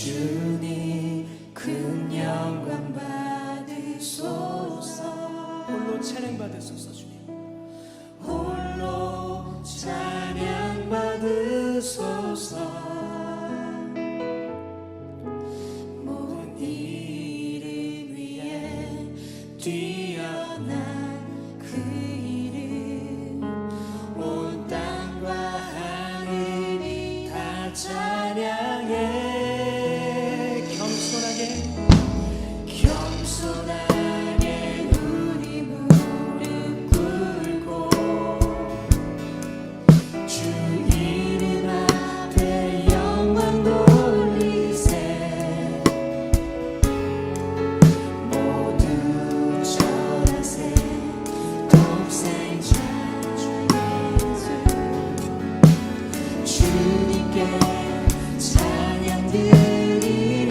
주님 큰 영광 받으소서. 홀로 찬양 받으소서. 주님 홀로 찬양 받으소서. 모든 이름 위에 뛰어난 그 이름, 온 땅과 하늘이 다 찬양해. 겸손하게 우리 무릎 꿇고 주 이름 앞에 영광 돌리세. 모두 절하세. 독생자 주 예수 주님께 찬양 드리리.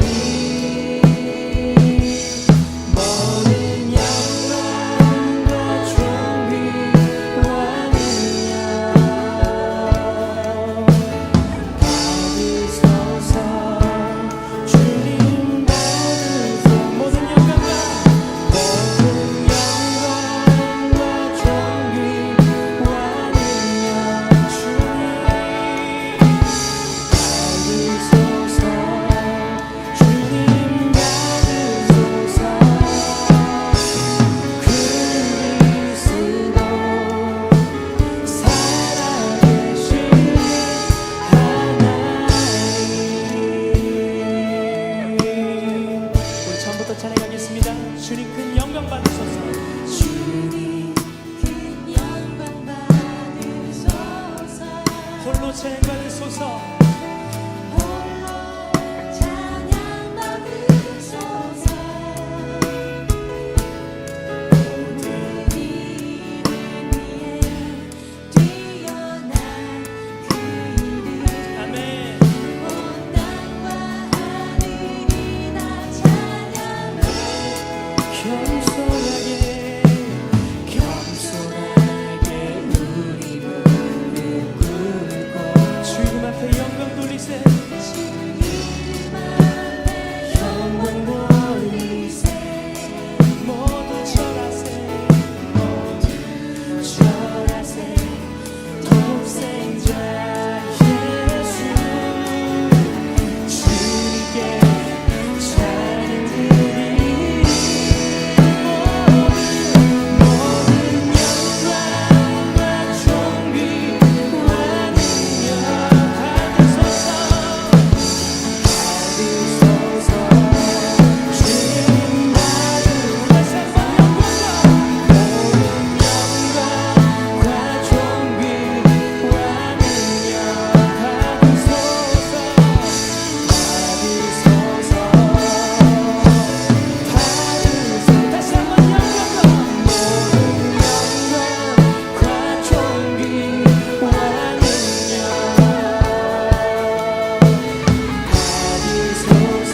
모든 영광과 존귀와 능력 받으소서. 주님 받으소서. 모든 영광과 존귀와 능력 주님 받으소서. 주님 받으소서. 그리스도 살아계신 하나님. 우리 처음부터 찬양하겠습니다. 주님 큰 영광 받으소서. 주님 큰 영광 받으소서. 홀로 찬양 받으소서. 홀로 찬양 받으소서. 모든 이름 위에 뛰어난 그 이름, 아멘. 온 땅과 하늘이 다 찬양해. 겸손하게 우리 무릎 꿇고 주 이름 앞에 영광 돌리세. 주 이름 앞에 영광 돌리세. 모두 절하세. 모두 절하세. 독생자 예수 주님께 찬양 드리리. 모든 영광과 존귀와 능력 받으소서. 받으소서. 주님 받으소서. 다시 한번 영광과 모든 영광과 존귀와 능력 받으소서. 받으소서. 다시 한번 영광과 모든 영광과 존귀와 능력 받으소서.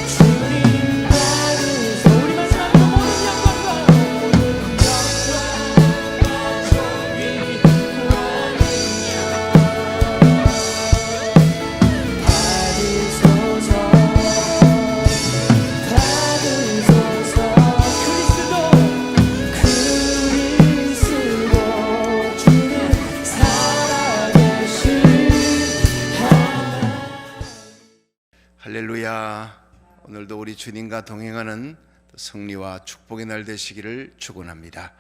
주님 받으소서. 우리 마지막으로 모든 영광과 할렐루야. 오늘도 우리 주님과 동행하는 승리와 축복의 날 되시기를 축원합니다.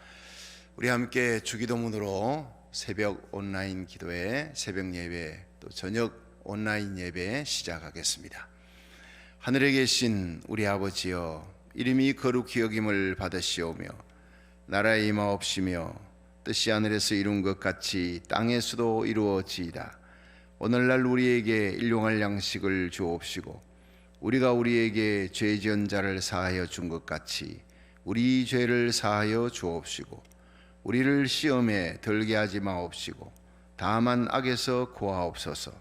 우리 함께 주기도문으로 새벽 온라인 기도회, 새벽 예배, 또 저녁 온라인 예배 시작하겠습니다. 하늘에 계신 우리 아버지여, 이름이 거룩히 여김을 받으시오며 나라의 임하옵시며 뜻이 하늘에서 이룬 것 같이 땅에서도 이루어지이다. 오늘날 우리에게 일용할 양식을 주옵시고 우리가 우리에게 죄 지은 자를 사하여 준 것 같이 우리 죄를 사하여 주옵시고 우리를 시험에 들게 하지 마옵시고 다만 악에서 구하옵소서.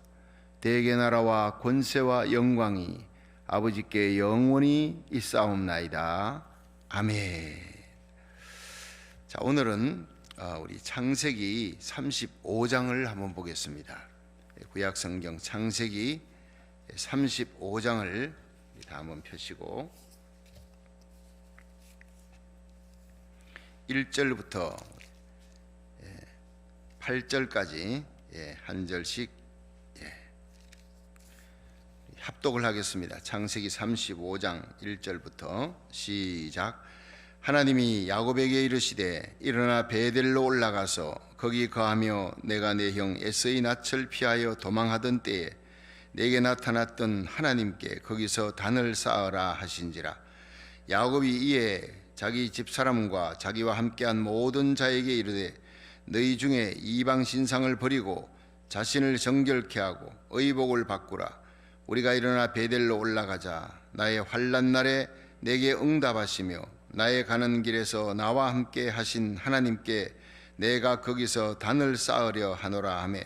대개 나라와 권세와 영광이 아버지께 영원히 있사옵나이다. 아멘. 자, 오늘은 우리 창세기 35장을 한번 보겠습니다. 구약 성경 창세기 35장을 다 한번 펴시고 1절부터 8절까지 한 절씩 합독을 하겠습니다. 창세기 35장 1절부터 시작. 하나님이 야곱에게 이르시되 일어나 베델로 올라가서 거기 거하며 내가 내 형 에서의 낯을 피하여 도망하던 때에 내게 나타났던 하나님께 거기서 단을 쌓으라 하신지라. 야곱이 이에 자기 집사람과 자기와 함께한 모든 자에게 이르되 너희 중에 이방 신상을 버리고 자신을 정결케 하고 의복을 바꾸라. 우리가 일어나 베델로 올라가자. 나의 환난 날에 내게 응답하시며 나의 가는 길에서 나와 함께 하신 하나님께 내가 거기서 단을 쌓으려 하노라 하며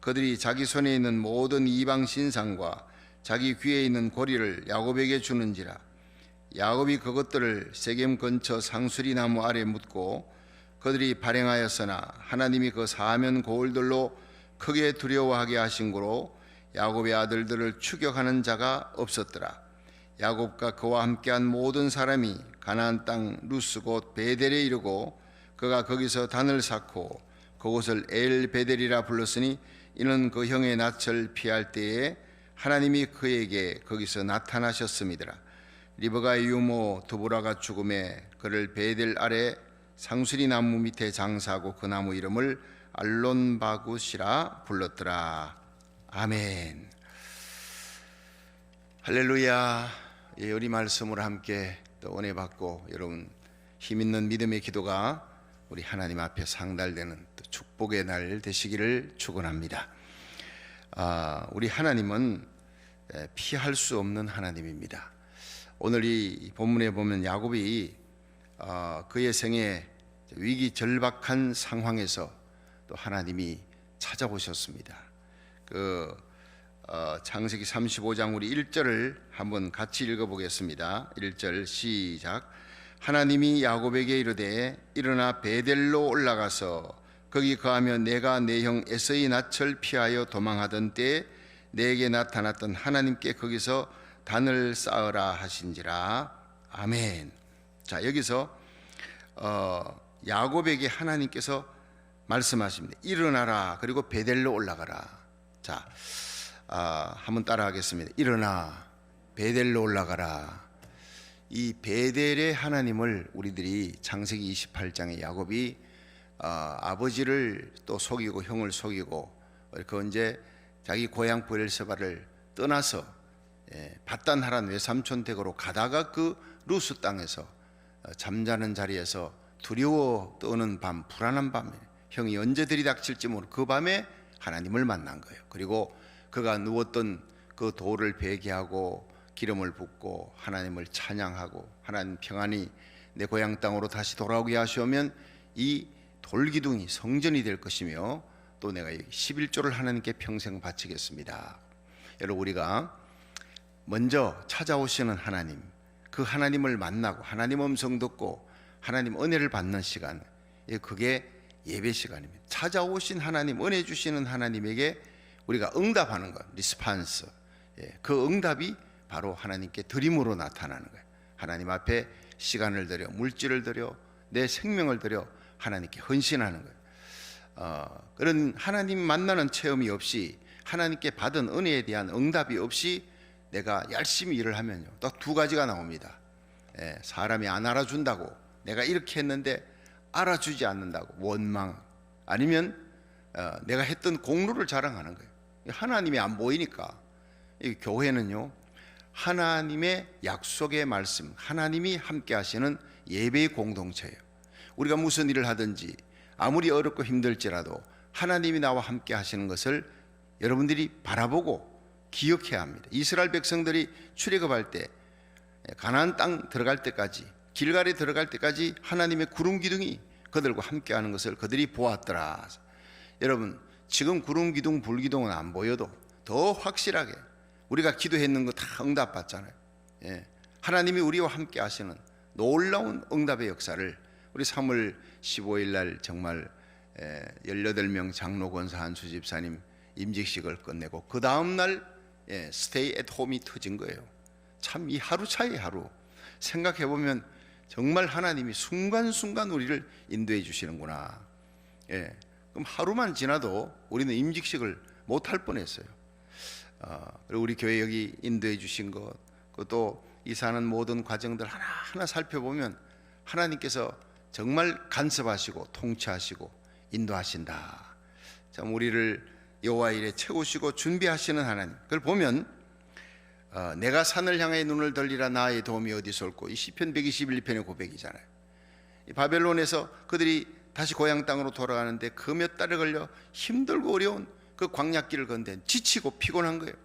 그들이 자기 손에 있는 모든 이방 신상과 자기 귀에 있는 고리를 야곱에게 주는지라. 야곱이 그것들을 세겜 근처 상수리 나무 아래 묻고 그들이 발행하였으나 하나님이 그 사면 고을들로 크게 두려워하게 하신 고로 야곱의 아들들을 추격하는 자가 없었더라. 야곱과 그와 함께한 모든 사람이 가나안 땅 루스 곧 베델에 이르고 그가 거기서 단을 쌓고 그곳을 엘 베델이라 불렀으니 이는 그 형의 낯을 피할 때에 하나님이 그에게 거기서 나타나셨음이더라. 리브가의 유모 드보라가 죽음에 그를 베델 아래 상수리 나무 밑에 장사하고 그 나무 이름을 알론바굿이라 불렀더라. 아멘. 할렐루야. 우리 말씀으로 함께 또 은혜 받고 여러분 힘있는 믿음의 기도가 우리 하나님 앞에 상달되는 또 축복의 날 되시기를 축원합니다. 우리 하나님은 피할 수 없는 하나님입니다. 오늘 이 본문에 보면 야곱이 그의 생에 위기 절박한 상황에서 또 하나님이 찾아오셨습니다. 창세기 35장 우리 1절을 한번 같이 읽어보겠습니다. 1절 시작. 하나님이 야곱에게 이르되 일어나 베델로 올라가서 거기 거하며 내가 내 형 에서의 낯을 피하여 도망하던 때에 내게 나타났던 하나님께 거기서 단을 쌓으라 하신지라. 아멘. 자, 여기서 야곱에게 하나님께서 말씀하십니다. 일어나라. 그리고 베델로 올라가라. 자, 한번 따라하겠습니다. 일어나 베델로 올라가라. 이 베델의 하나님을 우리들이 창세기 28장에 야곱이 아버지를 또 속이고 형을 속이고 그 언제 자기 고향 브엘세바를 떠나서 밧단하란 외삼촌 댁으로 가다가 그 루스 땅에서 잠자는 자리에서 두려워 떠는 밤, 불안한 밤에 형이 언제 들이닥칠지 모르고 그 밤에 하나님을 만난 거예요. 그리고 그가 누웠던 그 돌을 베개하고 기름을 붓고 하나님을 찬양하고 하나님 평안히 내 고향 땅으로 다시 돌아오게 하시오면 이 돌기둥이 성전이 될 것이며 또 내가 11조를 하나님께 평생 바치겠습니다. 여러분 우리가 먼저 찾아오시는 하나님, 그 하나님을 만나고 하나님 음성 듣고 하나님 은혜를 받는 시간, 그게 예배 시간입니다. 찾아오신 하나님, 은혜 주시는 하나님에게 우리가 응답하는 것, 리스판스. 그 응답이 바로 하나님께 드림으로 나타나는 거예요. 하나님 앞에 시간을 들여, 물질을 들여, 내 생명을 들여 하나님께 헌신하는 거예요. 그런 하나님 만나는 체험이 없이 하나님께 받은 은혜에 대한 응답이 없이 내가 열심히 일을 하면요, 또 두 가지가 나옵니다. 사람이 안 알아준다고, 내가 이렇게 했는데 알아주지 않는다고 원망, 아니면 내가 했던 공로를 자랑하는 거예요. 하나님이 안 보이니까. 이 교회는요, 하나님의 약속의 말씀, 하나님이 함께 하시는 예배의 공동체예요. 우리가 무슨 일을 하든지 아무리 어렵고 힘들지라도 하나님이 나와 함께 하시는 것을 여러분들이 바라보고 기억해야 합니다. 이스라엘 백성들이 출애굽할 때 가나안 땅 들어갈 때까지, 길갈에 들어갈 때까지 하나님의 구름 기둥이 그들과 함께 하는 것을 그들이 보았더라. 여러분, 지금 구름 기둥, 불 기둥은 안 보여도 더 확실하게 우리가 기도했는 거 다 응답받잖아요. 하나님이 우리와 함께 하시는 놀라운 응답의 역사를 우리 3월 15일 날 정말 18명 장로 권사 한수 집사님 임직식을 끝내고 그 다음 날 스테이 앳 홈이 터진 거예요. 참 이 하루 차이 하루 생각해 보면 정말 하나님이 순간순간 우리를 인도해 주시는구나. 그럼 하루만 지나도 우리는 임직식을 못할 뻔했어요. 그리고 우리 교회 여기 인도해 주신 것, 그것도 이 사는 모든 과정들 하나하나 살펴보면 하나님께서 정말 간섭하시고 통치하시고 인도하신다. 참 우리를 여호와 일에 채우시고 준비하시는 하나님. 그걸 보면 내가 산을 향해 눈을 돌리라 나의 도움이 어디서 올꼬. 이 시편 121편의 고백이잖아요. 이 바벨론에서 그들이 다시 고향 땅으로 돌아가는데 그 몇 달에 걸려 힘들고 어려운 그 광야길을 건데 지치고 피곤한 거예요.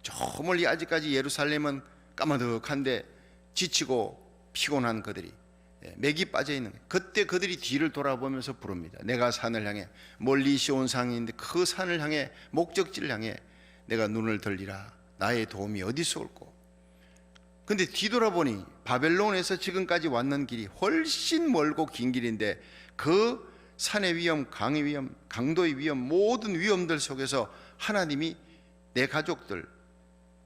저 멀리 아직까지 예루살렘은 까마득한데 지치고 피곤한 그들이 맥이 빠져 있는 거예요. 그때 그들이 뒤를 돌아보면서 부릅니다. 내가 산을 향해 멀리 시온 상인데 그 산을 향해 목적지를 향해 내가 눈을 돌리라 나의 도움이 어디서 올꼬. 근데 뒤돌아보니 바벨론에서 지금까지 왔는 길이 훨씬 멀고 긴 길인데 그 산의 위험, 강의 위험, 강도의 위험, 모든 위험들 속에서 하나님이 내 가족들,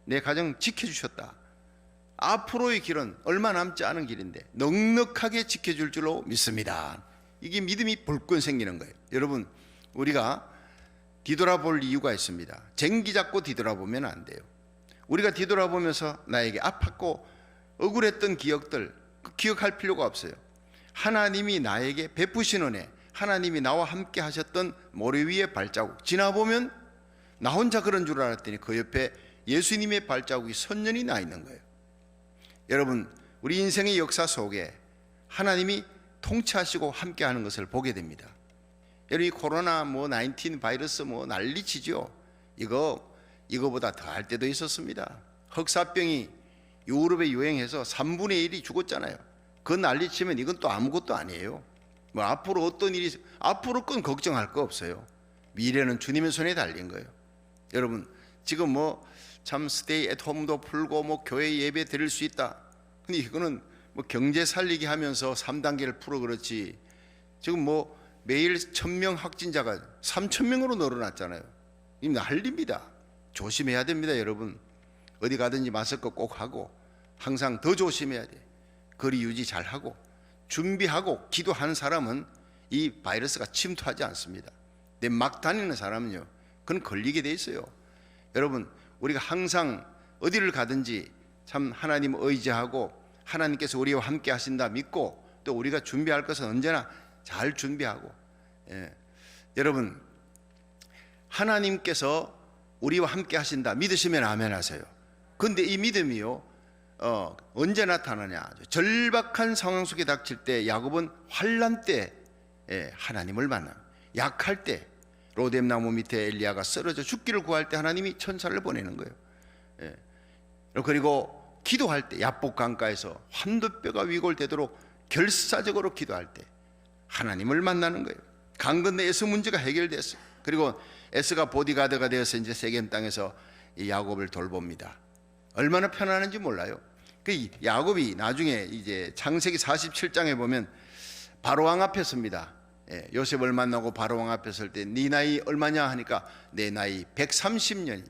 내 가정 지켜주셨다. 앞으로의 길은 얼마 남지 않은 길인데 넉넉하게 지켜줄 줄로 믿습니다. 이게 믿음이 불끈 생기는 거예요. 여러분, 우리가 뒤돌아볼 이유가 있습니다. 쟁기 잡고 뒤돌아보면 안 돼요. 우리가 뒤돌아보면서 나에게 아팠고 억울했던 기억들 기억할 필요가 없어요. 하나님이 나에게 베푸신 은혜, 하나님이 나와 함께 하셨던 모래 위의 발자국 지나보면 나 혼자 그런 줄 알았더니 그 옆에 예수님의 발자국이 선연히 나 있는 거예요. 여러분, 우리 인생의 역사 속에 하나님이 통치하시고 함께하는 것을 보게 됩니다. 여러분, 이 코로나 19 바이러스 난리치죠. 이거보다 더 할 때도 있었습니다. 흑사병이 유럽에 유행해서 3분의 1이 죽었잖아요. 그 난리치면 이건 또 아무것도 아니에요. 앞으로 어떤 일이, 앞으로 건 걱정할 거 없어요. 미래는 주님의 손에 달린 거예요. 여러분, 지금 참 스테이 앳 홈도 풀고 교회 예배 드릴 수 있다. 근데 이거는 경제 살리기 하면서 3단계를 풀어 그렇지. 지금 매일 1000명 확진자가 3000명으로 늘어났잖아요. 이 난리입니다. 조심해야 됩니다, 여러분. 어디 가든지 마스크 꼭 하고 항상 더 조심해야 돼. 거리 유지 잘 하고 준비하고 기도하는 사람은 이 바이러스가 침투하지 않습니다. 근데 막 다니는 사람은요, 그건 걸리게 돼 있어요. 여러분, 우리가 항상 어디를 가든지 참 하나님 의지하고 하나님께서 우리와 함께 하신다 믿고 또 우리가 준비할 것은 언제나 잘 준비하고. 여러분, 하나님께서 우리와 함께 하신다 믿으시면 아멘 하세요. 근데 이 믿음이요, 언제 나타나냐? 절박한 상황 속에 닥칠 때, 야곱은 환난 때 하나님을 만나. 약할 때 로뎀나무 밑에 엘리야가 쓰러져 죽기를 구할 때 하나님이 천사를 보내는 거예요. 그리고 기도할 때 야복 강가에서 환도뼈가 위골되도록 결사적으로 기도할 때 하나님을 만나는 거예요. 강 건너 에서 문제가 해결됐어요. 그리고 에스가 보디가드가 되어서 이제 세겜 땅에서 이 야곱을 돌봅니다. 얼마나 편안한지 몰라요. 그 야곱이 나중에 이제 창세기 47장에 보면 바로왕 앞에 섭니다. 요셉을 만나고 바로왕 앞에 설 때 네 나이 얼마냐 하니까 내 나이 130년,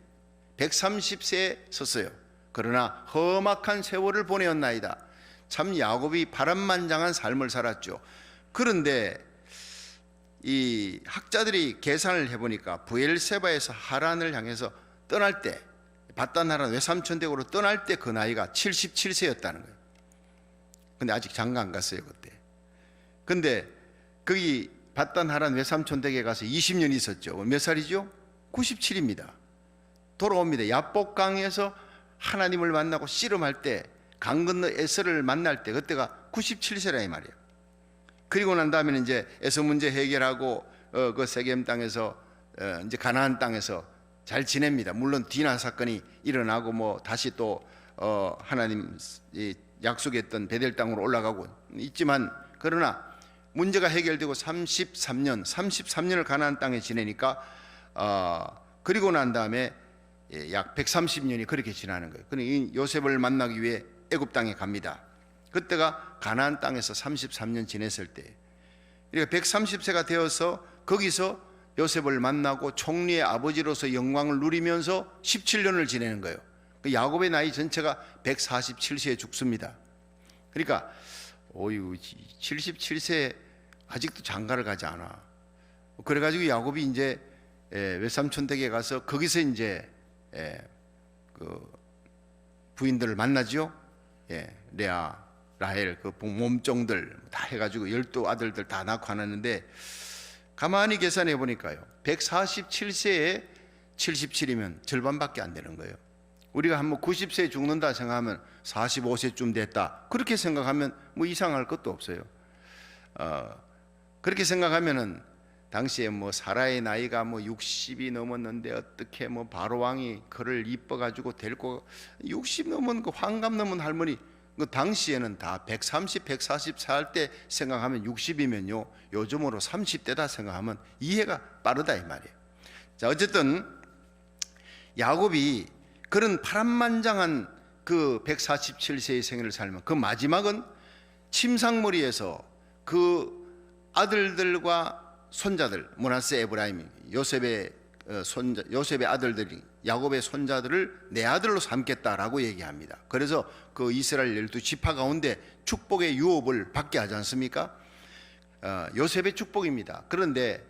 130세에 섰어요. 그러나 험악한 세월을 보내었나이다. 참 야곱이 파란만장한 삶을 살았죠. 그런데 이 학자들이 계산을 해보니까 부엘세바에서 하란을 향해서 떠날 때, 바단 하란 외삼촌 댁으로 떠날 때 그 나이가 77세였다는 거예요. 근데 아직 장가 안 갔어요 그때. 근데 거기 바단 하란 외삼촌 댁에 가서 20년 있었죠. 몇 살이죠? 97입니다. 돌아옵니다. 야복강에서 하나님을 만나고 씨름할 때, 강 건너 에서를 만날 때 그때가 97세라 이 말이에요. 그리고 난 다음에는 이제 에서 문제 해결하고 그 세겜 땅에서 이제 가나안 땅에서 잘 지냅니다. 물론 디나 사건이 일어나고 다시 또 하나님 약속했던 베델 땅으로 올라가고 있지만, 그러나 문제가 해결되고 33년을 가나안 땅에 지내니까 그리고 난 다음에 약 130년이 그렇게 지나는 거예요. 그러니 요셉을 만나기 위해 애굽 땅에 갑니다. 그때가 가나안 땅에서 33년 지냈을 때, 그러니까 130세가 되어서 거기서 요셉을 만나고 총리의 아버지로서 영광을 누리면서 17년을 지내는 거예요. 그 야곱의 나이 전체가 147세에 죽습니다. 그러니까 77세 아직도 장가를 가지 않아. 그래가지고 야곱이 이제 외삼촌 댁에 가서 거기서 이제 그 부인들을 만나죠. 레아, 라헬, 그 몸종들 다 해가지고 12아들들 다 낳고 하는데, 가만히 계산해 보니까요, 147세에 77이면 절반밖에 안 되는 거예요. 우리가 한번 90세에 죽는다 생각하면 45세쯤 됐다, 그렇게 생각하면 뭐 이상할 것도 없어요. 그렇게 생각하면은 당시에 뭐 사라의 나이가 뭐 60이 넘었는데 어떻게 뭐 바로왕이 그를 이뻐가지고 데리고 60 넘은 그 환갑 넘은 할머니, 그 당시에는 다 130, 140 살 때 생각하면 60이면요, 요즘으로 30대다 생각하면 이해가 빠르다 이 말이에요. 자, 어쨌든 야곱이 그런 파란만장한 그 147세의 생애를 살면 그 마지막은 침상머리에서 그 아들들과 손자들, 므낫세, 에브라임, 요셉의 아들들이 야곱의 손자들을 내 아들로 삼겠다라고 얘기합니다. 그래서 그 이스라엘 12지파 가운데 축복의 유업을 받게 하지 않습니까? 요셉의 축복입니다. 그런데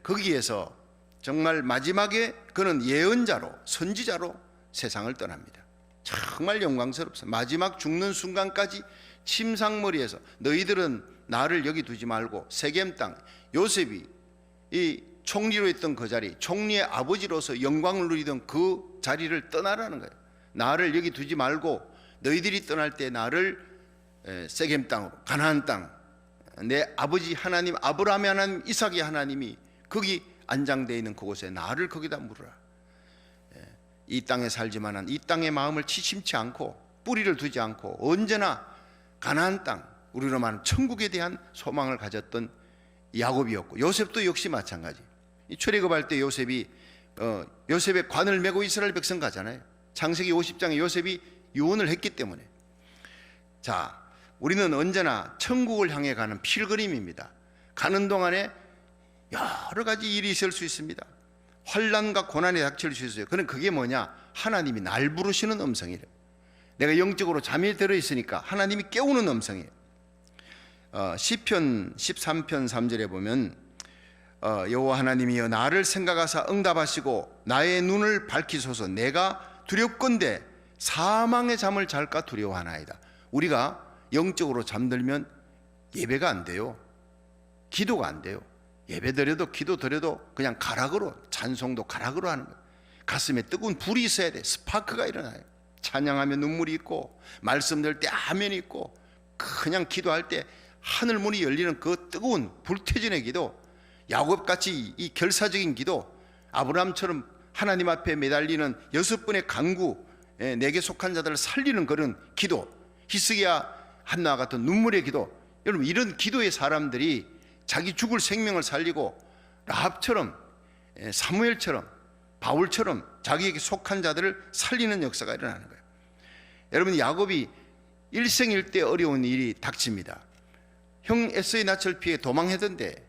거기에서 정말 마지막에 그는 예언자로, 선지자로 세상을 떠납니다. 정말 영광스럽습니다. 마지막 죽는 순간까지 침상머리에서 너희들은 나를 여기 두지 말고 세겜 땅, 요셉이 이 총리로 있던 그 자리, 총리의 아버지로서 영광을 누리던 그 자리를 떠나라는 거예요. 나를 여기 두지 말고 너희들이 떠날 때 나를 세겜 땅으로, 가나안 땅, 내 아버지 하나님 아브라함의 하나님, 이삭의 하나님이 거기 안장되어 있는 그곳에 나를 거기다 물으라. 이 땅에 살지만은 이 땅의 마음을 치심치 않고 뿌리를 두지 않고 언제나 가나안 땅, 우리로 말하면 천국에 대한 소망을 가졌던 야곱이었고, 요셉도 역시 마찬가지. 출애굽할 때 요셉이 요셉의 관을 메고 이스라엘 백성 가잖아요. 창세기 50장에 요셉이 유언을 했기 때문에. 자, 우리는 언제나 천국을 향해 가는 필그림입니다. 가는 동안에 여러 가지 일이 있을 수 있습니다. 환난과 고난이 닥칠 수 있어요. 그럼 그게 뭐냐? 하나님이 날 부르시는 음성이래요. 내가 영적으로 잠이 들어 있으니까 하나님이 깨우는 음성이에요. 시편 13편 3절에 보면 여호와 하나님이여 나를 생각하사 응답하시고 나의 눈을 밝히소서. 내가 두렵건대 사망의 잠을 잘까 두려워하나이다. 우리가 영적으로 잠들면 예배가 안 돼요. 기도가 안 돼요. 예배 드려도 기도 드려도 그냥 가락으로, 찬송도 가락으로 하는 거예요. 가슴에 뜨거운 불이 있어야 돼. 스파크가 일어나요. 찬양하면 눈물이 있고, 말씀 들 때 아멘이 있고, 그냥 기도할 때 하늘 문이 열리는 그 뜨거운 불태진의 기도, 야곱같이 이 결사적인 기도, 아브라함처럼 하나님 앞에 매달리는 6번의 간구, 내게 속한 자들을 살리는 그런 기도, 히스기야 한나와 같은 눈물의 기도. 여러분, 이런 기도의 사람들이 자기 죽을 생명을 살리고 라합처럼, 사무엘처럼, 바울처럼 자기에게 속한 자들을 살리는 역사가 일어나는 거예요. 여러분, 야곱이 일생일대 어려운 일이 닥칩니다. 형 에서의 낯을 피해 도망했던데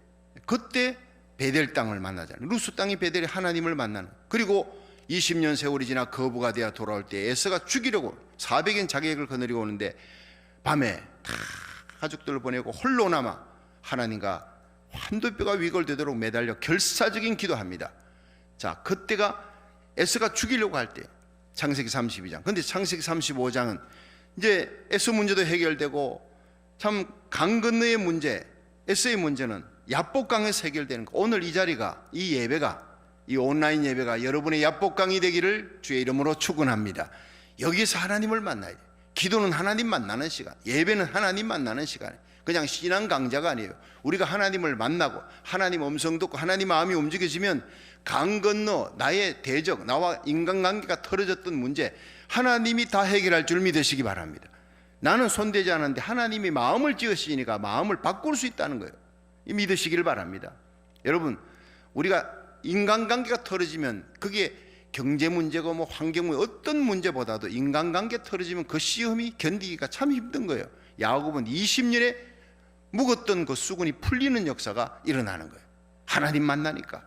그때 베델 땅을 만나잖아요. 루스 땅이 베델에 하나님을 만나는. 그리고 20년 세월이 지나 거부가 되어 돌아올 때 에서가 죽이려고 400인 자객을 거느리고 오는데 밤에 다 가족들을 보내고 홀로 남아 하나님과 한도뼈가 위골되도록 매달려 결사적인 기도합니다. 자, 그때가 에서가 죽이려고 할 때, 창세기 32장. 근데 창세기 35장은 이제 에서 문제도 해결되고, 참 강 건너의 문제, 에서의 문제는 야복강에서 해결되는 거. 오늘 이 자리가, 이 예배가, 이 온라인 예배가 여러분의 야복강이 되기를 주의 이름으로 축원합니다. 여기서 하나님을 만나야 돼. 기도는 하나님 만나는 시간, 예배는 하나님 만나는 시간이에요. 그냥 신앙 강좌가 아니에요. 우리가 하나님을 만나고 하나님 음성 듣고 하나님 마음이 움직여지면 강 건너 나의 대적, 나와 인간관계가 틀어졌던 문제 하나님이 다 해결할 줄 믿으시기 바랍니다. 나는 손대지 않았는데 하나님이 마음을 찌으시니까 마음을 바꿀 수 있다는 거예요. 믿으시길 바랍니다. 여러분, 우리가 인간관계가 틀어지면 그게 경제 문제고 뭐 환경 문제, 어떤 문제보다도 인간관계 틀어지면 그 시험이 견디기가 참 힘든 거예요. 야곱은 20년에 묵었던 그 수건이 풀리는 역사가 일어나는 거예요. 하나님 만나니까.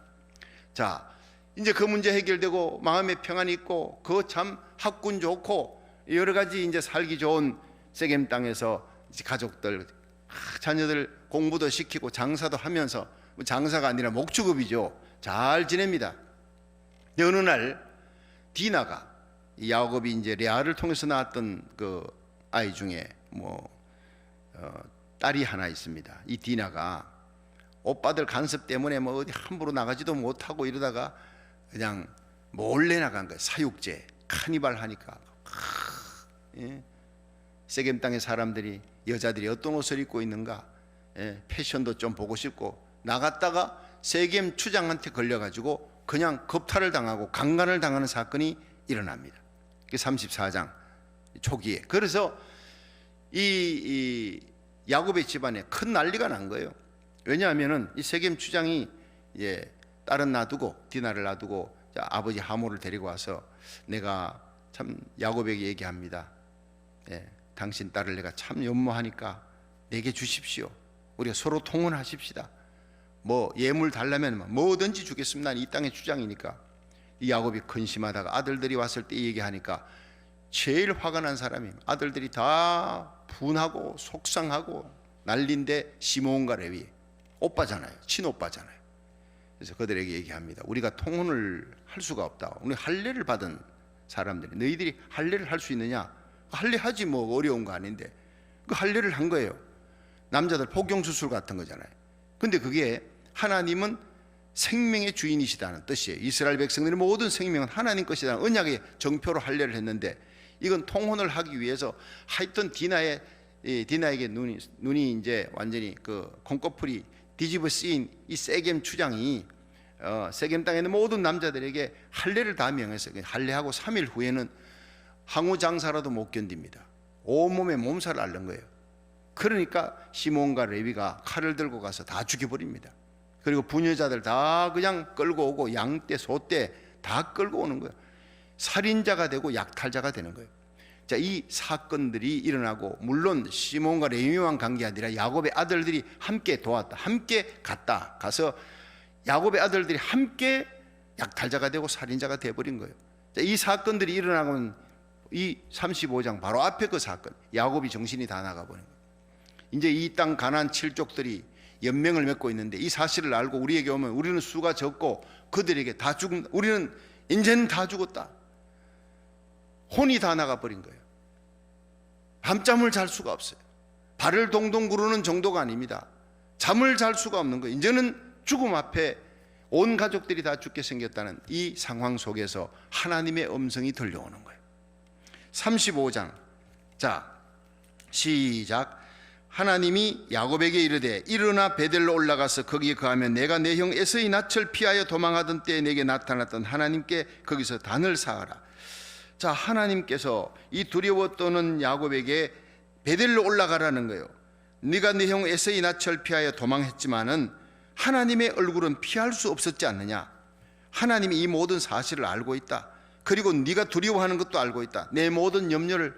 자, 이제 그 문제 해결되고 마음의 평안이 있고 그 참 학군 좋고 여러 가지 이제 살기 좋은 세겜 땅에서 이제 가족들, 자녀들 공부도 시키고 장사도 하면서, 장사가 아니라 목축업이죠. 잘 지냅니다. 어느 날 디나가, 야곱이 이제 레아를 통해서 낳았던 그 아이 중에 딸이 하나 있습니다. 이 디나가 오빠들 간섭 때문에 뭐 어디 함부로 나가지도 못하고 이러다가 그냥 몰래 나간 거예요. 사육제, 카니발 하니까. 예. 세겜 땅의 사람들이, 여자들이 어떤 옷을 입고 있는가, 예, 패션도 좀 보고 싶고 나갔다가 세겜 추장한테 걸려가지고 그냥 겁탈을 당하고 강간을 당하는 사건이 일어납니다. 34장 초기에. 그래서 이 야곱의 집안에 큰 난리가 난 거예요. 왜냐하면은 이 세겜 추장이 딸은 놔두고, 디나를 놔두고 아버지 하모를 데리고 와서, 내가 참 야곱에게 얘기합니다. 당신 딸을 내가 참 연모하니까 내게 주십시오. 우리가 서로 통혼하십시다. 뭐 예물 달라면 뭐든지 주겠습니다. 이 땅의 주장이니까. 이 야곱이 근심하다가 아들들이 왔을 때 얘기하니까 제일 화가 난 사람이, 아들들이 다 분하고 속상하고 난린데 시몬과 레위, 오빠잖아요. 친오빠잖아요. 그래서 그들에게 얘기합니다. 우리가 통혼을 할 수가 없다. 우리 할례를 받은 사람들이, 너희들이 할례를 할 수 있느냐? 할례하지, 뭐 어려운 거 아닌데. 그 할례를 한 거예요. 남자들 복용수술 같은 거잖아요. 근데 그게 하나님은 생명의 주인이시다는 뜻이에요. 이스라엘 백성들의 모든 생명은 하나님 것이라는 언약의 정표로 할례를 했는데, 이건 통혼을 하기 위해서 하여튼 디나에게 눈이 이제 완전히 그 콩꺼풀이 뒤집어 쓰인 이 세겜 추장이 세겜 땅에 있는 모든 남자들에게 할례를 다 명했어요. 할례하고 3일 후에는 항우 장사라도 못 견딥니다. 온몸에 몸살을 앓는 거예요. 그러니까 시몬과 레위가 칼을 들고 가서 다 죽여버립니다. 그리고 부녀자들 다 그냥 끌고 오고, 양떼, 소떼 다 끌고 오는 거예요. 살인자가 되고 약탈자가 되는 거예요. 자, 이 사건들이 일어나고, 물론 시몬과 레위만 간 게 아니라 야곱의 아들들이 함께 도왔다, 함께 갔다, 가서 야곱의 아들들이 함께 약탈자가 되고 살인자가 되어버린 거예요. 자, 이 사건들이 일어나면 이 35장 바로 앞에 그 사건, 야곱이 정신이 다 나가버린 거예요. 이제 이 땅 가나안 7족들이 연맹을 맺고 있는데, 이 사실을 알고 우리에게 오면 우리는 수가 적고 그들에게 다 죽은, 우리는 이제는 다 죽었다, 혼이 다 나가버린 거예요. 밤잠을 잘 수가 없어요. 발을 동동 구르는 정도가 아닙니다. 잠을 잘 수가 없는 거예요. 이제는 죽음 앞에 온 가족들이 다 죽게 생겼다는 이 상황 속에서 하나님의 음성이 들려오는 거예요. 35장, 자 시작. 하나님이 야곱에게 이르되, 일어나 베델로 올라가서 거기에 거하면 내가 내 형 에서의 낯을 피하여 도망하던 때에 내게 나타났던 하나님께 거기서 단을 쌓아라. 자, 하나님께서 이 두려워 떠는 야곱에게 베델로 올라가라는 거예요. 네가 네 형 에서의 낯을 피하여 도망했지만은 하나님의 얼굴은 피할 수 없었지 않느냐. 하나님이 이 모든 사실을 알고 있다. 그리고 네가 두려워하는 것도 알고 있다. 내 모든 염려를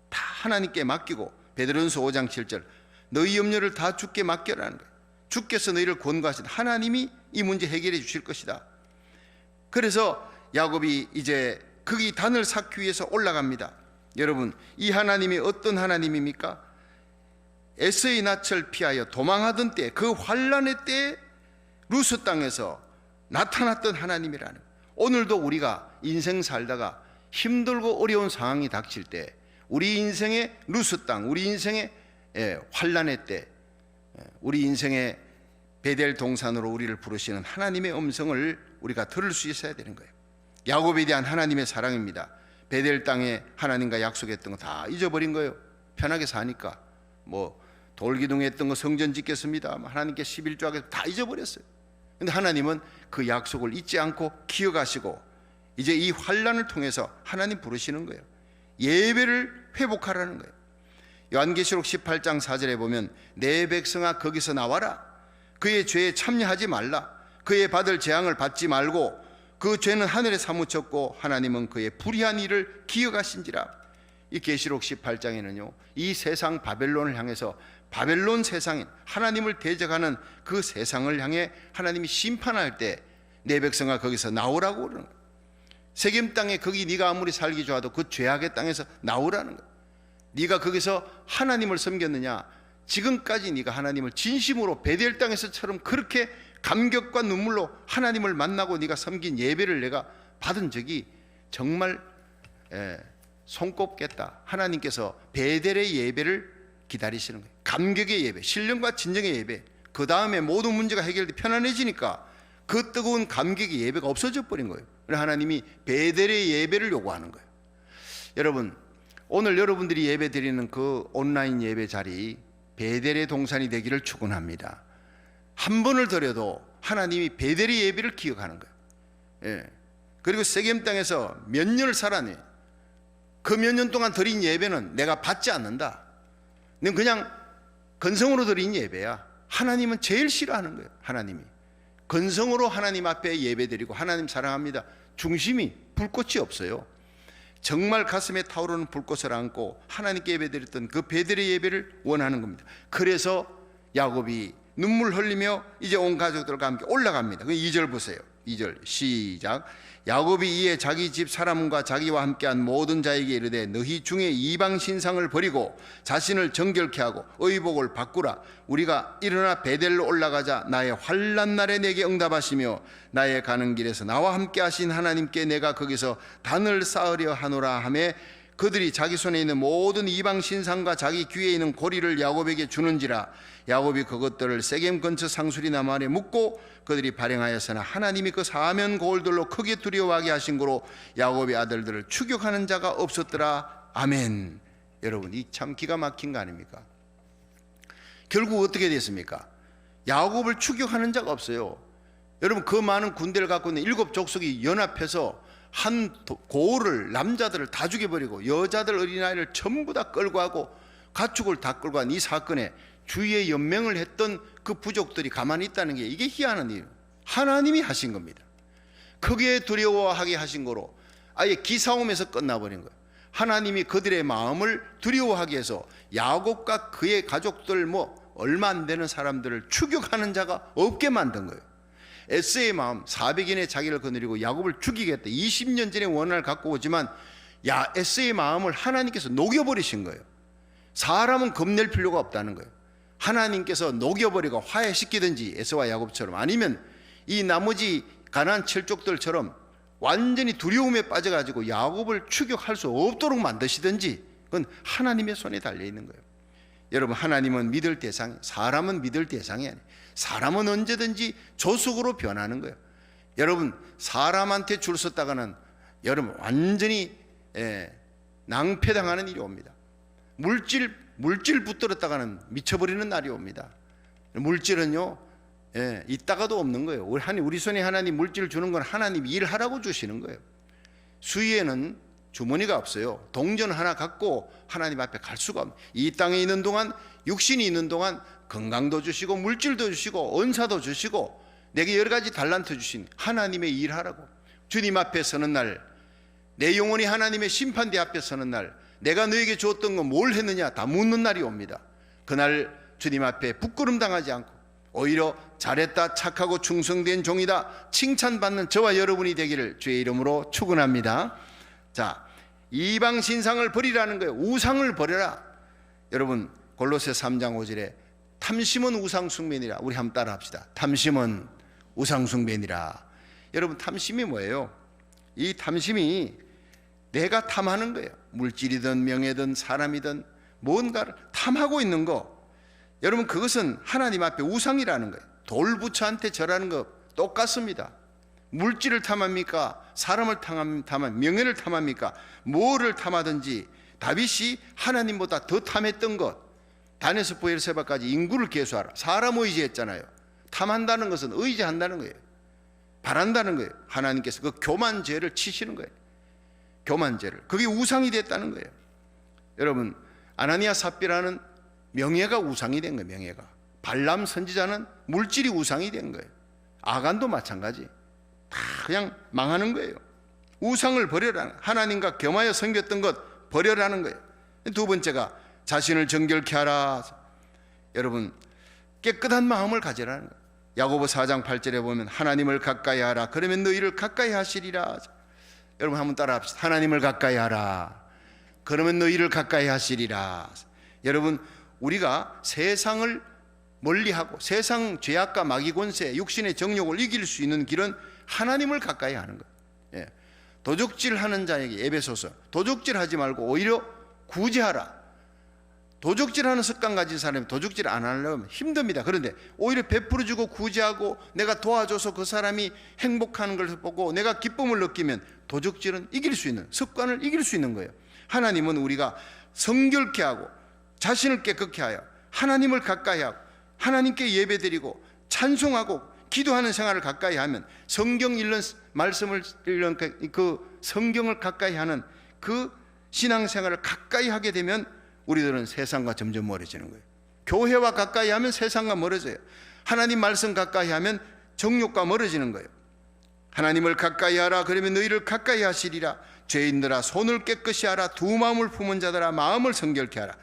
다 하나님께 맡기고, 베드로전서 5장 7절, 너희 염려를 다 주께 맡겨라는 거예요. 주께서 너희를 권고하신, 하나님이 이 문제 해결해 주실 것이다. 그래서 야곱이 이제 거기 단을 쌓기 위해서 올라갑니다. 여러분, 이 하나님이 어떤 하나님입니까? 에서의 낯을 피하여 도망하던 때, 그 환난의 때에 루스 땅에서 나타났던 하나님이라는 거예요. 오늘도 우리가 인생 살다가 힘들고 어려운 상황이 닥칠 때, 우리 인생의 루스 땅, 우리 인생의 환난의 때, 우리 인생의 베델 동산으로 우리를 부르시는 하나님의 음성을 우리가 들을 수 있어야 되는 거예요. 야곱에 대한 하나님의 사랑입니다. 베델 땅에 하나님과 약속했던 거 다 잊어버린 거예요. 편하게 사니까. 뭐 돌기둥 했던 거 성전 짓겠습니다, 하나님께 11조 하겠습니다, 다 잊어버렸어요. 근데 하나님은 그 약속을 잊지 않고 기억하시고, 이제 이 환난을 통해서 하나님 부르시는 거예요. 예배를 회복하라는 거예요. 요한계시록 18장 4절에 보면, 내 백성아 거기서 나와라. 그의 죄에 참여하지 말라. 그의 받을 재앙을 받지 말고, 그 죄는 하늘에 사무쳤고 하나님은 그의 불의한 일을 기억하신지라. 이 계시록 18장에는요 이 세상 바벨론을 향해서 바벨론 세상인 하나님을 대적하는 그 세상을 향해 하나님이 심판할 때 내 백성아 거기서 나오라고 그러는 거예요. 세겜 땅에 거기 네가 아무리 살기 좋아도 그 죄악의 땅에서 나오라는 거예요. 네가 거기서 하나님을 섬겼느냐, 지금까지 네가 하나님을 진심으로 베델 땅에서처럼 그렇게 감격과 눈물로 하나님을 만나고 네가 섬긴 예배를 내가 받은 적이 정말 손꼽겠다. 하나님께서 베델의 예배를 기다리시는 거예요. 감격의 예배, 신령과 진정의 예배. 그 다음에 모든 문제가 해결돼 편안해지니까 그 뜨거운 감격의 예배가 없어져 버린 거예요. 그래서 하나님이 베델의 예배를 요구하는 거예요. 여러분, 오늘 여러분들이 예배 드리는 그 온라인 예배 자리 베델의 동산이 되기를 축원합니다. 한 번을 드려도 하나님이 베델의 예배를 기억하는 거예요. 예. 그리고 세겜 땅에서 몇 년을 살았네. 그 몇 년 동안 드린 예배는 내가 받지 않는다. 넌 그냥 건성으로 드린 예배야. 하나님은 제일 싫어하는 거예요. 하나님이 건성으로 하나님 앞에 예배 드리고 하나님 사랑합니다. 중심이 불꽃이 없어요. 정말 가슴에 타오르는 불꽃을 안고 하나님께 예배 드렸던 그 베델의 예배를 원하는 겁니다. 그래서 야곱이 눈물 흘리며 이제 온 가족들과 함께 올라갑니다. 그 2절 보세요. 2절 시작. 야곱이 이에 자기 집 사람과 자기와 함께한 모든 자에게 이르되 너희 중에 이방 신상을 버리고 자신을 정결케 하고 의복을 바꾸라. 우리가 일어나 베델로 올라가자. 나의 환난 날에 내게 응답하시며 나의 가는 길에서 나와 함께 하신 하나님께 내가 거기서 단을 쌓으려 하노라 하매 그들이 자기 손에 있는 모든 이방 신상과 자기 귀에 있는 고리를 야곱에게 주는지라. 야곱이 그것들을 세겜 근처 상수리 나무 아래 묻고 그들이 발행하였으나 하나님이 그 사면 고울들로 크게 두려워하게 하신 거로 야곱의 아들들을 추격하는 자가 없었더라. 아멘. 여러분, 이 참 기가 막힌 거 아닙니까? 결국 어떻게 됐습니까? 야곱을 추격하는 자가 없어요. 여러분, 그 많은 군대를 갖고 있는 7 족속이 연합해서 한 고을을, 남자들을 다 죽여버리고 여자들 어린아이를 전부 다 끌고 가고 가축을 다 끌고 간 이 사건에 주위에 연맹을 했던 그 부족들이 가만히 있다는 게 이게 희한한 일이에요. 하나님이 하신 겁니다. 크게 두려워하게 하신 거로 아예 기싸움에서 끝나버린 거예요. 하나님이 그들의 마음을 두려워하게 해서 야곱과 그의 가족들 얼마 안 되는 사람들을 추격하는 자가 없게 만든 거예요. 에서의 마음, 400인의 자기를 거느리고 야곱을 죽이겠다. 20년 전에 원한을 갖고 오지만 에서의 마음을 하나님께서 녹여버리신 거예요. 사람은 겁낼 필요가 없다는 거예요. 하나님께서 녹여버리고 화해시키든지 에서와 야곱처럼, 아니면 이 나머지 가나안 7족들처럼 완전히 두려움에 빠져가지고 야곱을 추격할 수 없도록 만드시든지, 그건 하나님의 손에 달려있는 거예요. 여러분, 하나님은 믿을 대상, 사람은 믿을 대상이 아니에요. 사람은 언제든지 조숙으로 변하는 거예요. 여러분, 사람한테 줄 섰다가는 여러분 완전히 낭패당하는 일이 옵니다. 물질 붙들었다가는 미쳐버리는 날이 옵니다. 물질은요 있다가도 없는 거예요. 우리 손에 하나님 물질 주는 건 하나님 일하라고 주시는 거예요. 수위에는 주머니가 없어요. 동전 하나 갖고 하나님 앞에 갈 수가 없어요. 이 땅에 있는 동안, 육신이 있는 동안 건강도 주시고 물질도 주시고 은사도 주시고 내게 여러 가지 달란트 주신 하나님의 일하라고. 주님 앞에 서는 날, 내 영혼이 하나님의 심판대 앞에 서는 날, 내가 너에게 주었던 건 뭘 했느냐 다 묻는 날이 옵니다. 그날 주님 앞에 부끄럼 당하지 않고 오히려 잘했다, 착하고 충성된 종이다 칭찬받는 저와 여러분이 되기를 주의 이름으로 축원합니다. 자, 이방 신상을 버리라는 거예요. 우상을 버려라. 여러분, 골로새 3장 5절에 탐심은 우상 숭배니라. 우리 한번 따라 합시다. 탐심은 우상 숭배니라. 여러분, 탐심이 뭐예요? 이 탐심이 내가 탐하는 거예요. 물질이든 명예든 사람이든 뭔가를 탐하고 있는 거. 여러분, 그것은 하나님 앞에 우상이라는 거예요. 돌부처한테 절하는 거 똑같습니다. 물질을 탐합니까? 사람을 탐합니까? 명예를 탐합니까? 뭐를 탐하든지 다윗이 하나님보다 더 탐했던 것, 단에서 부엘세바까지 인구를 계수하라. 사람 의지했잖아요. 탐한다는 것은 의지한다는 거예요. 바란다는 거예요. 하나님께서 그 교만죄를 치시는 거예요. 교만죄를. 그게 우상이 됐다는 거예요. 여러분, 아나니아 삽비라는 명예가 우상이 된 거예요. 명예가. 발람 선지자는 물질이 우상이 된 거예요. 아간도 마찬가지. 다 그냥 망하는 거예요. 우상을 버려라. 하나님과 겸하여 섬겼던 것 버려라는 거예요. 두 번째가 자신을 정결케 하라. 여러분, 깨끗한 마음을 가지라는 거예요. 야고보 4장 8절에 보면 하나님을 가까이 하라. 그러면 너희를 가까이 하시리라. 여러분 한번 따라 합시다. 하나님을 가까이 하라. 그러면 너희를 가까이 하시리라. 여러분, 우리가 세상을 멀리하고 세상 죄악과 마귀 권세, 육신의 정욕을 이길 수 있는 길은 하나님을 가까이 하는 거예요. 예. 도적질하는 자에게, 에베소서, 도적질하지 말고 오히려 구제하라. 도적질하는 습관 가진 사람이 도적질 안 하려면 힘듭니다. 그런데 오히려 베풀어주고 구제하고 내가 도와줘서 그 사람이 행복하는 걸 보고 내가 기쁨을 느끼면 도적질은 이길 수 있는, 습관을 이길 수 있는 거예요. 하나님은 우리가 성결케 하고 자신을 깨끗게 하여 하나님을 가까이 하고 하나님께 예배드리고 찬송하고 기도하는 생활을 가까이 하면, 성경 읽는 말씀을 읽는 그 성경을 가까이 하는 그 신앙생활을 가까이 하게 되면 우리들은 세상과 점점 멀어지는 거예요. 교회와 가까이 하면 세상과 멀어져요. 하나님 말씀 가까이 하면 정욕과 멀어지는 거예요. 하나님을 가까이 하라. 그러면 너희를 가까이 하시리라. 죄인들아 손을 깨끗이 하라. 두 마음을 품은 자들아 마음을 성결케 하라.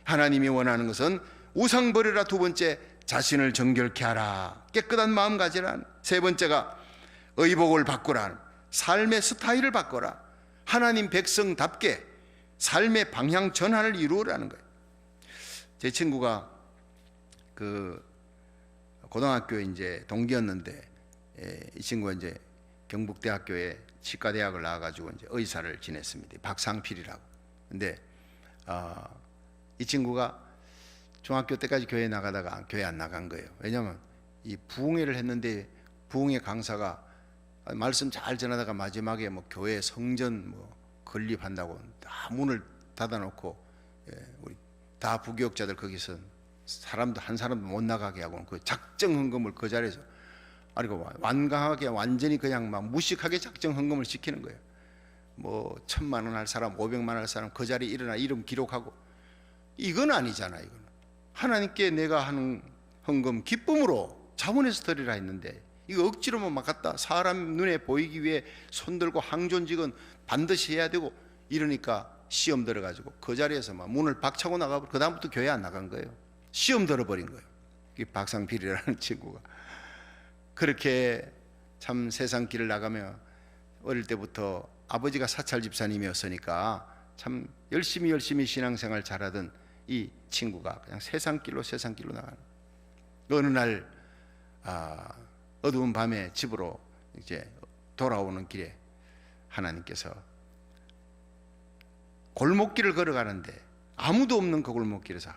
하나님이 원하는 것은 우상 버려라. 두 번째, 자신을 정결케 하라. 깨끗한 마음 가지라. 세 번째가 의복을 바꾸라. 삶의 스타일을 바꿔라. 하나님 백성답게 삶의 방향 전환을 이루라는 거예요. 제 친구가 그 고등학교에 이제 동기였는데, 이 친구가 이제 경북대학교에 치과대학을 나와가지고 이제 의사를 지냈습니다. 박상필이라고. 근데 이 친구가 중학교 때까지 교회 나가다가 교회 안 나간 거예요. 왜냐하면 이 부흥회를 했는데 부흥회 강사가 말씀 잘 전하다가 마지막에 뭐 교회 성전 뭐 건립한다고 다 문을 닫아놓고, 우리 다 부교육자들 거기서 사람도 한 사람도 못 나가게 하고 그 작정 헌금을 그 자리에서 아니고 완강하게 완전히 그냥 막 무식하게 작정 헌금을 시키는 거예요. 뭐 1,000만 원 할 사람, 500만 원 할 사람 그 자리에 일어나 이름 기록하고. 이건 아니잖아요. 이건 하나님께 내가 하는 헌금 기쁨으로 자원해서 드리라 했는데, 이거 억지로만 막 갖다 사람 눈에 보이기 위해 손들고 항존직은 반드시 해야 되고 이러니까 시험 들어가지고 그 자리에서 막 문을 박차고 나가버리고 그 다음부터 교회 안 나간 거예요. 시험 들어버린 거예요. 이 박상필이라는 친구가. 그렇게 참 세상 길을 나가며 어릴 때부터 아버지가 사찰 집사님이었으니까 참 열심히 신앙생활 잘하던 이 친구가 그냥 세상 길로 나가는. 어느 날 어두운 밤에 집으로 이제 돌아오는 길에 하나님께서 골목길을 걸어가는데 아무도 없는 그 골목길에서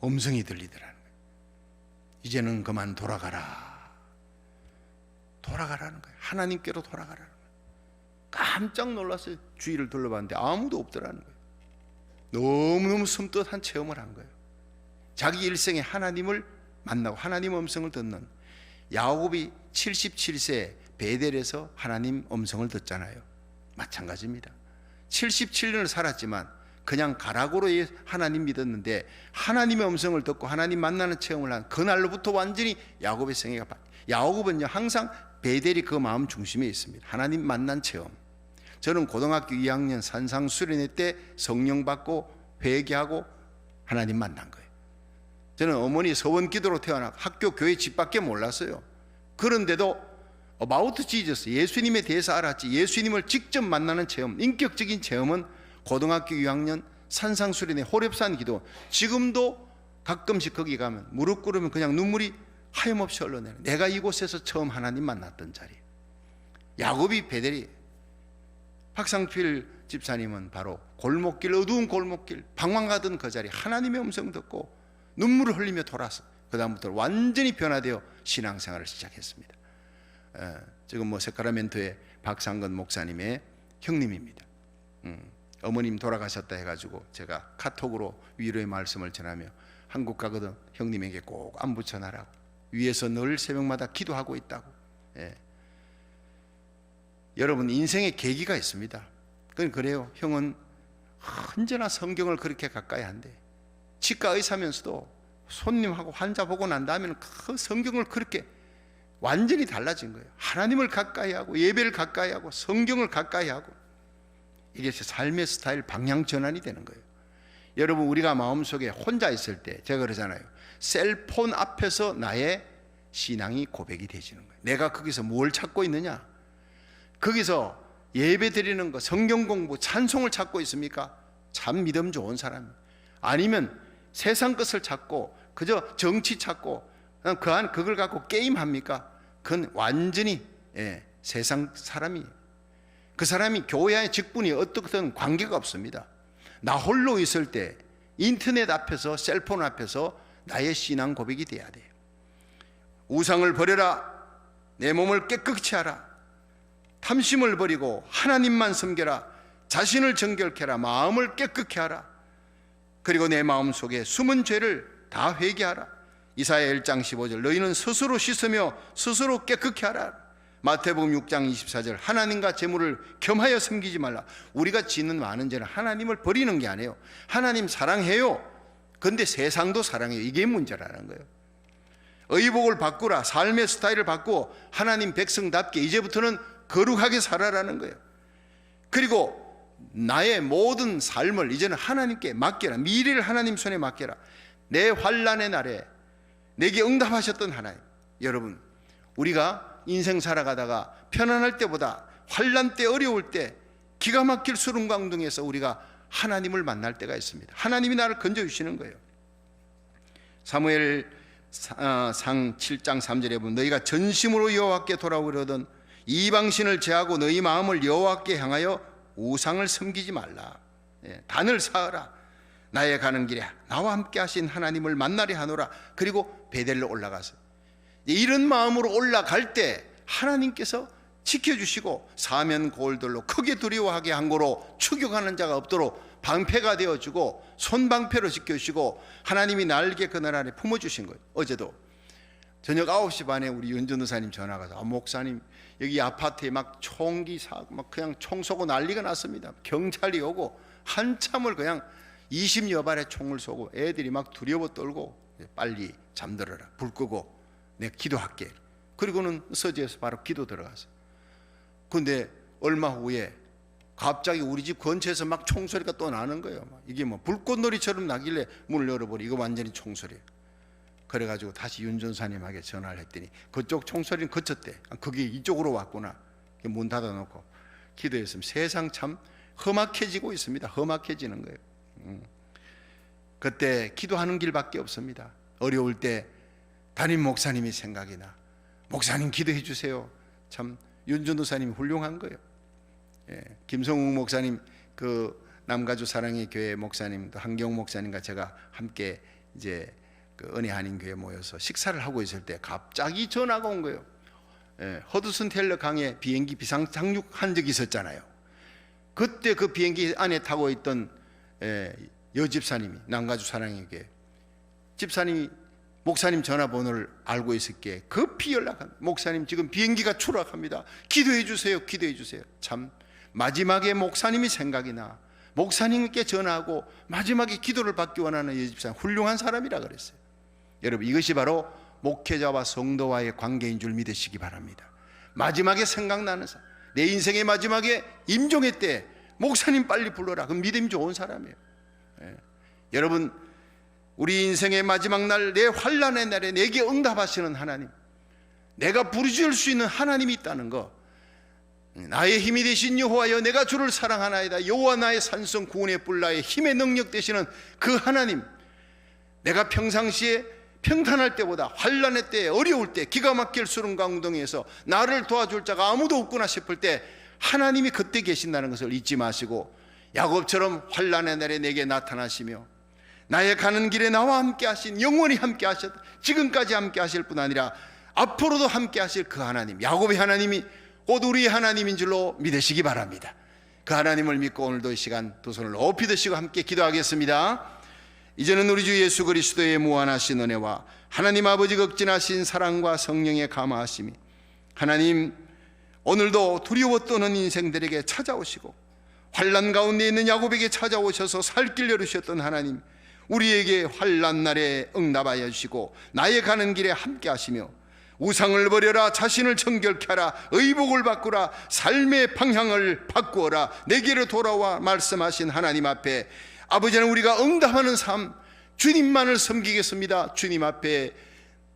음성이 들리더라는 거예요. 이제는 그만 돌아가라는 거예요. 하나님께로 돌아가라는 거예요. 깜짝 놀라서 주위를 둘러봤는데 아무도 없더라는 거예요. 너무너무 섬뜩한 체험을 한 거예요. 자기 일생에 하나님을 만나고 하나님 음성을 듣는, 야곱이 77세 베델에서 하나님 음성을 듣잖아요. 마찬가지입니다. 77년을 살았지만 그냥 가락으로 하나님 믿었는데 하나님의 음성을 듣고 하나님 만나는 체험을 한 그날로부터 완전히 야곱의 생애가 바뀌어요. 야곱은요 항상 베델이 그 마음 중심에 있습니다. 하나님 만난 체험. 저는 고등학교 2학년 산상수련회 때 성령 받고 회개하고 하나님 만난 거예요. 저는 어머니 서원기도로 태어나 학교 교회 집 밖에 몰랐어요. 그런데도 About Jesus, 예수님에 대해서 알았지, 예수님을 직접 만나는 체험, 인격적인 체험은 고등학교 2학년 산상수련회 호렙산 기도. 지금도 가끔씩 거기 가면 무릎 꿇으면 그냥 눈물이 하염없이 흘러내는, 내가 이곳에서 처음 하나님 만났던 자리. 야곱이 베델이, 박상필 집사님은 바로 골목길, 어두운 골목길 방황하던 그 자리 하나님의 음성 듣고 눈물을 흘리며 돌아서 그 다음부터 완전히 변화되어 신앙생활을 시작했습니다. 지금 뭐 세카라멘토의 박상건 목사님의 형님입니다. 어머님 돌아가셨다 해가지고 제가 카톡으로 위로의 말씀을 전하며 한국 가거든 형님에게 꼭 안부 전하라고, 위에서 늘 새벽마다 기도하고 있다고. 여러분 인생의 계기가 있습니다. 그래요. 형은 언제나 성경을 그렇게 가까이 한대. 치과 의사면서도 손님하고 환자 보고 난 다음에는 그 성경을 그렇게 완전히 달라진 거예요. 하나님을 가까이 하고 예배를 가까이 하고 성경을 가까이 하고 이게 삶의 스타일 방향 전환이 되는 거예요. 여러분, 우리가 마음속에 혼자 있을 때 제가 그러잖아요. 셀폰 앞에서 나의 신앙이 고백이 되지는 거예요. 내가 거기서 뭘 찾고 있느냐? 거기서 예배 드리는 거, 성경 공부, 찬송을 찾고 있습니까? 참 믿음 좋은 사람. 아니면 세상 것을 찾고 그저 정치 찾고 그걸 갖고 게임합니까? 그건 완전히 세상 사람이에요. 그 사람이 교회의 직분이 어떻든 관계가 없습니다. 나 홀로 있을 때 인터넷 앞에서, 셀폰 앞에서 나의 신앙 고백이 돼야 돼요. 우상을 버려라. 내 몸을 깨끗이 하라. 탐심을 버리고 하나님만 섬겨라. 자신을 정결케 하라. 마음을 깨끗게 하라. 그리고 내 마음 속에 숨은 죄를 다 회개하라. 이사야 1장 15절 너희는 스스로 씻으며 스스로 깨끗게 하라. 마태복음 6장 24절 하나님과 재물을 겸하여 섬기지 말라. 우리가 짓는 많은 죄는 하나님을 버리는 게 아니에요. 하나님 사랑해요. 그런데 세상도 사랑해요. 이게 문제라는 거예요. 의복을 바꾸라. 삶의 스타일을 바꾸어 하나님 백성답게 이제부터는 거룩하게 살아라는 거예요. 그리고 나의 모든 삶을 이제는 하나님께 맡겨라. 미래를 하나님 손에 맡겨라. 내 환난의 날에 내게 응답하셨던 하나님. 여러분, 우리가 인생 살아가다가 편안할 때보다 환난 때, 어려울 때, 기가 막힐 수렁강동에서 우리가 하나님을 만날 때가 있습니다. 하나님이 나를 건져주시는 거예요. 사무엘 상 7장 3절에 보면 너희가 전심으로 여호와께 돌아오려던 이방신을 제하고 너희 마음을 여호와께 향하여 우상을 섬기지 말라. 단을 쌓으라. 나의 가는 길에 나와 함께 하신 하나님을 만나려 하노라. 그리고 베델로 올라가서 이런 마음으로 올라갈 때 하나님께서 지켜주시고 사면 고울들로 크게 두려워하게 한 거로 추격하는 자가 없도록 방패가 되어주고 손방패로 지켜주시고 하나님이 날개 그날 안에 품어주신 거예요. 어제도 저녁 9시 반에 우리 윤전도사님 전화가 와서 목사님 여기 아파트에 막 총기 사고 막 그냥 총 쏘고 난리가 났습니다. 경찰이 오고 한참을 그냥 20여 발의 총을 쏘고 애들이 막 두려워 떨고 빨리 잠들어라. 불 끄고 내가 기도할게. 그리고는 서재에서 바로 기도 들어갔어요. 근데 얼마 후에 갑자기 우리 집 근처에서 막 총소리가 또 나는 거예요. 이게 뭐 불꽃놀이처럼 나길래 문을 열어보니 이거 완전히 총소리예요. 그래가지고 다시 윤 전사님에게 전화를 했더니 그쪽 총소리는 그쳤대. 그게 이쪽으로 왔구나. 문 닫아놓고 기도했으면 세상 참 험악해지고 있습니다. 험악해지는 거예요. 그때 기도하는 길밖에 없습니다. 어려울 때 담임 목사님이 생각이 나. 목사님 기도해 주세요. 참 윤전도사님이 훌륭한 거예요. 김성욱 목사님, 그 남가주 사랑의 교회 목사님, 또 한경 목사님과 제가 함께 이제 그 은혜 한인 교회 모여서 식사를 하고 있을 때 갑자기 전화가 온 거예요. 허드슨 텔러 강에 비행기 비상 착륙한 적이 있었잖아요. 그때 그 비행기 안에 타고 있던 여집사님이 남가주 사랑의 교회 집사님이 목사님 전화번호를 알고 있을게 급히 연락합니다. 목사님 지금 비행기가 추락합니다. 기도해 주세요. 기도해 주세요. 참 마지막에 목사님이 생각이 나 목사님께 전화하고 마지막에 기도를 받기 원하는 여집사님 훌륭한 사람이라 그랬어요. 여러분, 이것이 바로 목회자와 성도와의 관계인 줄 믿으시기 바랍니다. 마지막에 생각나는 사람, 내 인생의 마지막에 임종의 때 목사님 빨리 불러라. 그 믿음 좋은 사람이에요. 여러분, 우리 인생의 마지막 날, 내 환난의 날에 내게 응답하시는 하나님, 내가 부르짖을 수 있는 하나님이 있다는 거, 나의 힘이 되신 여호와여 내가 주를 사랑하나이다. 여호와 나의 산성 구원의 뿔 나의 힘의 능력 되시는 그 하나님, 내가 평상시에 평탄할 때보다 환난의 때에 어려울 때 기가 막힐 수렁강동에서 나를 도와줄 자가 아무도 없구나 싶을 때 하나님이 그때 계신다는 것을 잊지 마시고 야곱처럼 환난의 날에 내게 나타나시며 나의 가는 길에 나와 함께 하신, 영원히 함께 하셨, 지금까지 함께 하실 뿐 아니라 앞으로도 함께 하실 그 하나님, 야곱의 하나님이 곧 우리의 하나님인 줄로 믿으시기 바랍니다. 그 하나님을 믿고 오늘도 이 시간 두 손을 높이 드시고 함께 기도하겠습니다. 이제는 우리 주 예수 그리스도의 무한하신 은혜와 하나님 아버지 극진하신 사랑과 성령의 감화하심이 하나님 오늘도 두려워 떠는 인생들에게 찾아오시고 환난 가운데 있는 야곱에게 찾아오셔서 살 길 열으셨던 하나님, 우리에게 환난 날에 응답하여 주시고 나의 가는 길에 함께 하시며 우상을 버려라. 자신을 정결케 하라. 의복을 바꾸라. 삶의 방향을 바꾸어라. 내게로 돌아와 말씀하신 하나님 앞에 아버지는 우리가 응답하는 삶, 주님만을 섬기겠습니다. 주님 앞에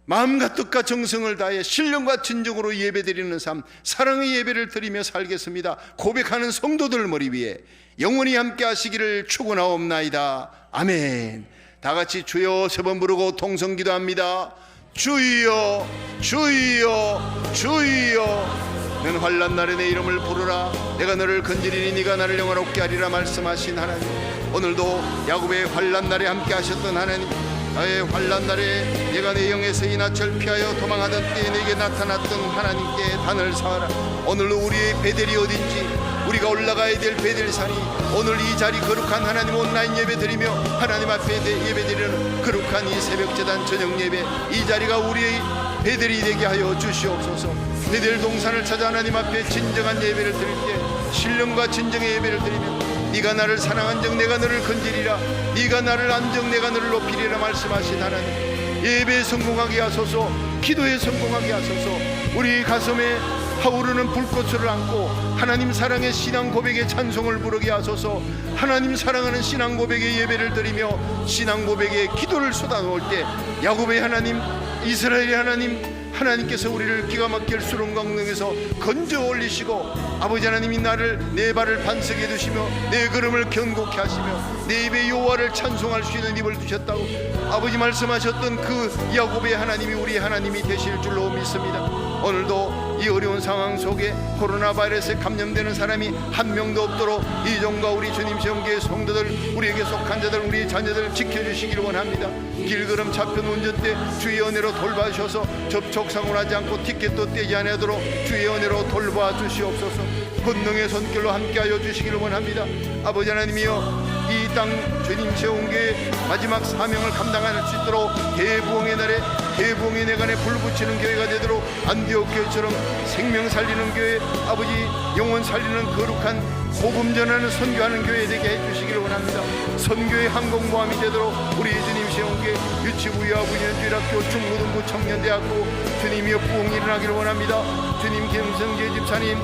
마음과 뜻과 정성을 다해 신령과 진정으로 예배드리는 삶, 사랑의 예배를 드리며 살겠습니다. 고백하는 성도들 머리 위에 영원히 함께 하시기를 축원하옵나이다. 아멘. 다 같이 주여 세 번 부르고 통성 기도합니다. 주여 주여 주여. 너는 환난 날에 내 이름을 부르라. 내가 너를 건지리니 네가 나를 영화롭게 하리라 말씀하신 하나님, 오늘도 야곱의 환난 날에 함께 하셨던 하나님, 나의 환난 날에 내가 내 영에서 이 낯을 피하여 도망하던 때에 내게 나타났던 하나님께 단을 쌓아라. 오늘도 우리의 베델이 어딘지, 우리가 올라가야 될 베델산이 오늘 이 자리 거룩한 하나님 온라인 예배 드리며 하나님 앞에 예배 드리는 거룩한 이 새벽제단 저녁 예배, 이 자리가 우리의 베델이 되게 하여 주시옵소서. 베델 동산을 찾아 하나님 앞에 진정한 예배를 드릴 때 신령과 진정의 예배를 드리며 네가 나를 사랑한 적 내가 너를 건지리라, 네가 나를 안적 내가 너를 높이리라 말씀하신 하나님, 예배에 성공하게 하소서. 기도에 성공하게 하소서. 우리 가슴에 타오르는 불꽃을 안고 하나님 사랑의 신앙 고백의 찬송을 부르게 하소서. 하나님 사랑하는 신앙 고백의 예배를 드리며 신앙 고백의 기도를 쏟아놓을 때 야곱의 하나님, 이스라엘의 하나님, 하나님께서 우리를 기가 막힐 수렁 강릉에서 건져 올리시고 아버지 하나님이 나를 내 발을 반석에 두시며 내 걸음을 견고케 하시며 내 입에 여호와를 찬송할 수 있는 입을 주셨다고 아버지 말씀하셨던 그 야곱의 하나님이 우리 하나님이 되실 줄로 믿습니다. 오늘도 이 어려운 상황 속에 코로나 바이러스에 감염되는 사람이 한 명도 없도록 이종과 우리 주님 시험교회 성도들, 우리에게 속한 자들, 우리의 자녀들 지켜주시기를 원합니다. 길걸음 잡힌 운전대 주의 은혜로 돌봐주셔서 접촉사고를 하지 않고 티켓도 떼지 않도록 주의 은혜로 돌봐 주시옵소서. 권능의 손길로 함께하여 주시기를 원합니다. 아버지 하나님이여, 이 땅 주님 세운교회 마지막 사명을 감당할 수 있도록 대부흥의 날에 대부흥의 내간에 불붙이는 교회가 되도록 안디옥 교회처럼 생명 살리는 교회, 아버지 영혼 살리는 거룩한 복음 전하는 선교하는 교회 되게 해주시기를 원합니다. 선교의 항공모함이 되도록 우리 주님 세운교회 유치부, 유아부, 연주일학교, 중고등부, 청년대학교 주님이여 부흥이 일어나기를 원합니다. 주님 김성재 집사님,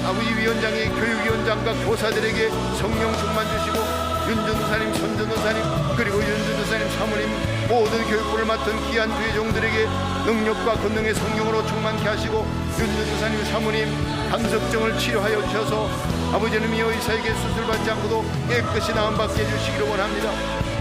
아버지 위원장의 교육위원장과 교사들에게 성령 충만 주시고 윤전도사님, 선전도사님, 그리고 윤전도사님 사모님, 모든 교육부를 맡은 귀한 주의 종들에게 능력과 권능의 성령으로 충만케 하시고 윤전도사님 사모님 간섭증을 치료하여 주셔서 아버지 하나님이여 의사에게 수술받지 않고도 깨끗이 나음받게 해주시기를 원합니다.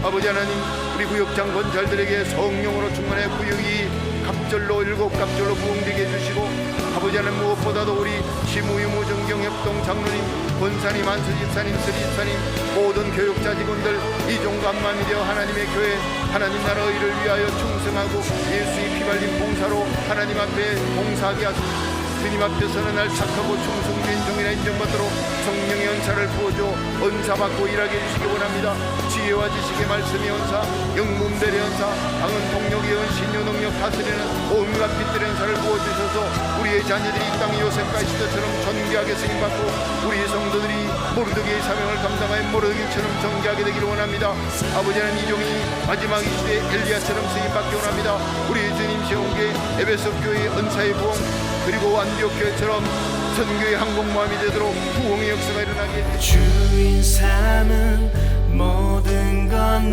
아버지 하나님, 우리 구역장 권찰들에게 성령으로 충만해 구역이 갑절로 일곱 갑절로 부흥되게 해주시고 아버지 하나님, 무엇보다도 우리 시무유무 정경협동 장로님, 권사님, 안수집사님, 스리집사님, 모든 교육자 직원들 이종감만이 되어 하나님의 교회, 하나님 나라 의를 위하여 충성하고 예수의 피발린 봉사로 하나님 앞에 봉사하게 하소서. 주님 앞에서는 날 착하고 충성된 종이라 인정받도록 성령의 은사를 부어줘 은사받고 일하게 해주시기 원합니다. 지혜와 지식의 말씀의 은사, 영문대의 은사, 방언 통역의 은, 신유 능력 다스리는 온갖 빛들의 은사를 부어주셔서 우리의 자녀들이 이 땅의 요셉과 시대처럼 존귀하게 쓰임받고 우리 성도들이 모르드게의 사명을 감당하여 모르드게처럼 존귀하게 되기를 원합니다. 아버지 하나님, 이 종이 마지막 이 시대에 엘리야처럼 쓰임받기 원합니다. 우리 주님 세운교회 에베소 교회의 은사의 부흥, 그리고 안디옥 교회처럼 선교의 항공모함이 되도록 부흥의 역사가 일어나게 주인 삼은 모든 건